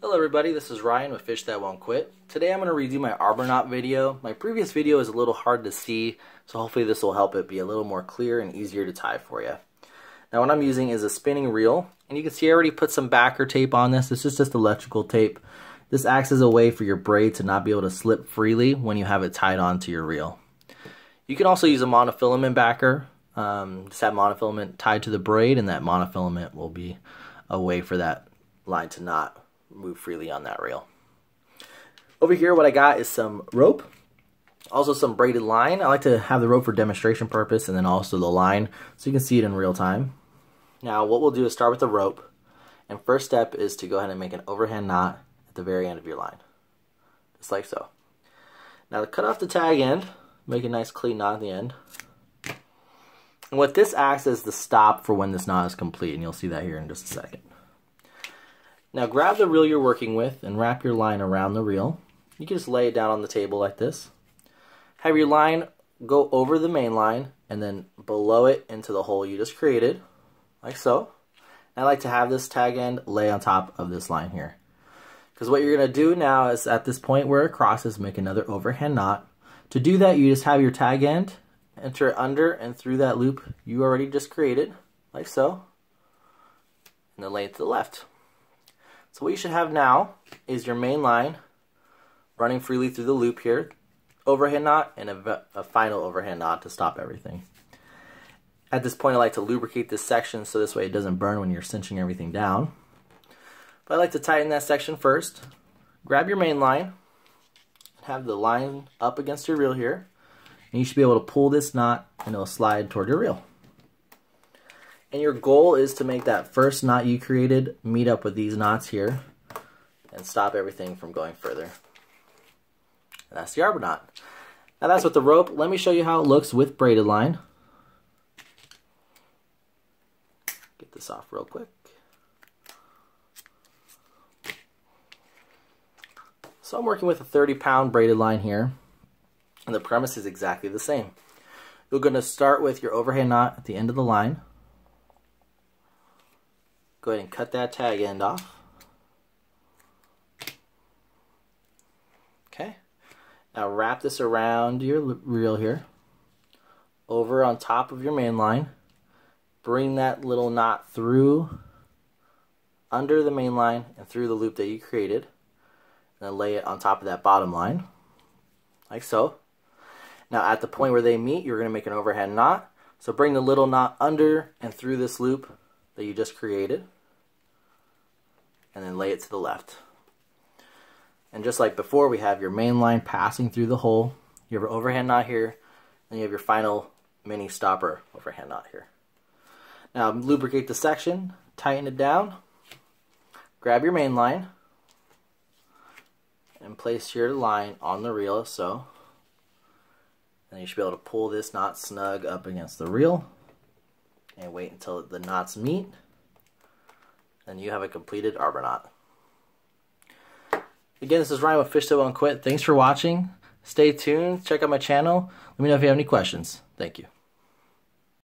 Hello everybody, this is Ryan with Fishthatwontquit. Today I'm going to redo my arbor knot video. My previous video is a little hard to see, so hopefully this will help it be a little more clear and easier to tie for you. Now what I'm using is a spinning reel, and you can see I already put some backer tape on this. This is just electrical tape. This acts as a way for your braid to not be able to slip freely when you have it tied onto your reel. You can also use a monofilament backer. Just have monofilament tied to the braid, and that monofilament will be a way for that line to not move freely on that reel. Over here what I got is some rope, also some braided line. I like to have the rope for demonstration purpose and then also the line so you can see it in real time. Now what we'll do is start with the rope, and first step is to go ahead and make an overhand knot at the very end of your line, just like so. Now to cut off the tag end, make a nice clean knot at the end. And what this acts as the stop for when this knot is complete, and you'll see that here in just a second. Now grab the reel you're working with and wrap your line around the reel. You can just lay it down on the table like this. Have your line go over the main line and then below it into the hole you just created, like so. And I like to have this tag end lay on top of this line here. Because what you're going to do now is at this point where it crosses, make another overhand knot. To do that, you just have your tag end enter it under and through that loop you already just created, like so. And then lay it to the left. So what you should have now is your main line running freely through the loop here, overhand knot, and a final overhand knot to stop everything. At this point I like to lubricate this section so this way it doesn't burn when you're cinching everything down. But I like to tighten that section first. Grab your main line, have the line up against your reel here, and you should be able to pull this knot and it'll slide toward your reel. And your goal is to make that first knot you created meet up with these knots here and stop everything from going further. And that's the arbor knot. Now that's with the rope. Let me show you how it looks with braided line. Get this off real quick. So I'm working with a 30-pound braided line here, and the premise is exactly the same. You're going to start with your overhand knot at the end of the line. Go ahead and cut that tag end off. Okay. Now wrap this around your reel here, over on top of your main line. Bring that little knot through, under the main line and through the loop that you created. And then lay it on top of that bottom line, like so. Now at the point where they meet, you're going to make an overhand knot. So bring the little knot under and through this loop that you just created, and then lay it to the left. And just like before, we have your main line passing through the hole. You have your overhand knot here, and you have your final mini stopper overhand knot here. Now lubricate the section, tighten it down, grab your main line, and place your line on the reel, so. And you should be able to pull this knot snug up against the reel, and wait until the knots meet. And you have a completed arbor knot. Again, this is Ryan with Fishthatwontquit. Thanks for watching. Stay tuned. Check out my channel. Let me know if you have any questions. Thank you.